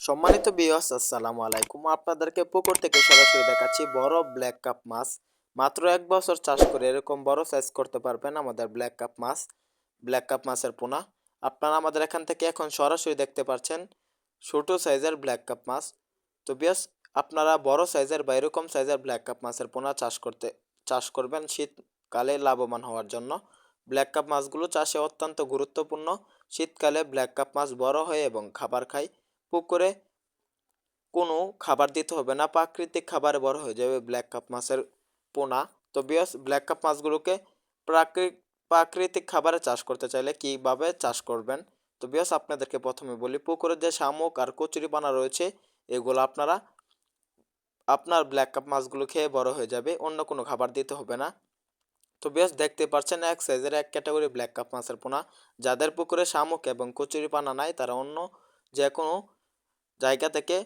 সম্মানিত ভিউয়ার্স, আসসালামু আলাইকুম। আপনাদেরকে পুকুর থেকে সরাসরি দেখাচ্ছি বড় ব্ল্যাক কাপ মাছ। মাত্র ১ বছর চাষ করে এরকম বড় সাইজ করতে পারবেন আমাদের ব্ল্যাক কাপ মাছ, ব্ল্যাক কাপ মাছের পোনা। আপনারা আমাদের এখান থেকে এখন সরাসরি দেখতে পাচ্ছেন ছোট সাইজের ব্ল্যাক কাপ মাছ। তো ভিউয়ার্স, আপনারা বড় সাইজের বা এরকম সাইজের ব্ল্যাক কাপ মাছের পোনা চাষ করবেন শীতকালে লাভবান হওয়ার জন্য। ব্ল্যাক কাপ মাছগুলো চাষে অত্যন্ত গুরুত্বপূর্ণ। শীতকালে ব্ল্যাক কাপ মাছ বড় হয় এবং খাবার খায়। পুকুরে কোনো খাবার দিতে হবে না, প্রাকৃতিক খাবারে বড় হয়ে যাবে ব্ল্যাক কাপ মাছের পোনা। তো ভিউয়ার্স, ব্ল্যাক কাপ মাছগুলোকে প্রাকৃতিক খাবারে চাষ করতে চাইলে কিভাবে চাষ করবেন? তো ভিউয়ার্স, আপনাদেরকে প্রথমে বলি, পুকুরে যে শামুক আর কচুরিপানা রয়েছে এগুলো আপনার ব্ল্যাক কাপ মাছগুলো খেয়ে বড় হয়ে যাবে, অন্য কোনো খাবার দিতে হবে না। তো ভিউয়ার্স, দেখতে পাচ্ছেন এক সাইজের এক ক্যাটাগরি ব্ল্যাক কাপ মাছের পোনা। যাদের পুকুরে শামুক এবং কচুরিপানা নাই তারা অন্য যে কোনো জায়গা থেকে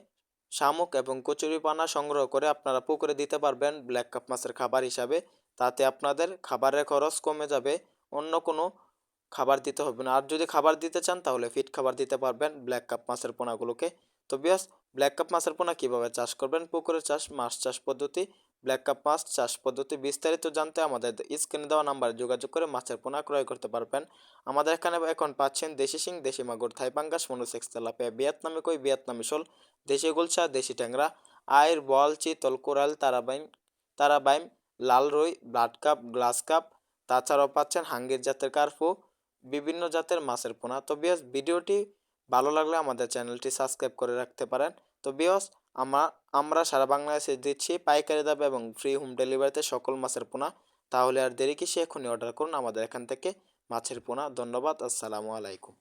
শামুক এবং কচুরিপানা সংগ্রহ করে আপনারা পুকুরে দিতে পারবেন ব্ল্যাক কাপ মাছের খাবার হিসাবে। তাতে আপনাদের খাবারের খরচ কমে যাবে, অন্য কোনো খাবার দিতে হবে না। আর যদি খাবার দিতে চান তাহলে ফিড খাবার দিতে পারবেন ব্ল্যাক কাপ মাছের পোনাগুলোকে। তো বিয়াস, ব্ল্যাক কাপ মাছের পোনা কীভাবে চাষ করবেন, পুকুরে চাষ, মাছ চাষ পদ্ধতি, ব্ল্যাক কাপ মাছ চাষ পদ্ধতি বিস্তারিত জানতে আমাদের স্ক্রিনে দেওয়া নাম্বারে যোগাযোগ করে মাছের পোনা ক্রয় করতে পারবেন। আমাদের এখানে এখন পাচ্ছেন দেশি শিং, দেশি মাগুর, থাই পাঙ্গাস, মনোসেক্স তেলাপিয়া, ভিয়েতনামি কই, ভিয়েতনামি শোল, দেশি গুলশা, দেশি ট্যাংরা, আইর, বল, চিতল, কোরাল, তারাবাইম, লাল রুই, ব্লাড কাপ, গ্লাস কাপ। তাছাড়াও পাচ্ছেন হাঙ্গির জাতের কার্পু, বিভিন্ন জাতের মাছের পোনা। তো বিয়স, ভিডিওটি ভালো লাগলে আমাদের চ্যানেলটি সাবস্ক্রাইব করে রাখতে পারেন। তো বিয়স, আমরা সারা বাংলাদেশে দিচ্ছি পাইকারি দামে এবং ফ্রি হোম ডেলিভারিতে সকল মাছের পোনা। তাহলে আর দেরি কিসে, এখনই অর্ডার করুন আমাদের এখান থেকে মাছের পোনা। ধন্যবাদ, আসসালামু আলাইকুম।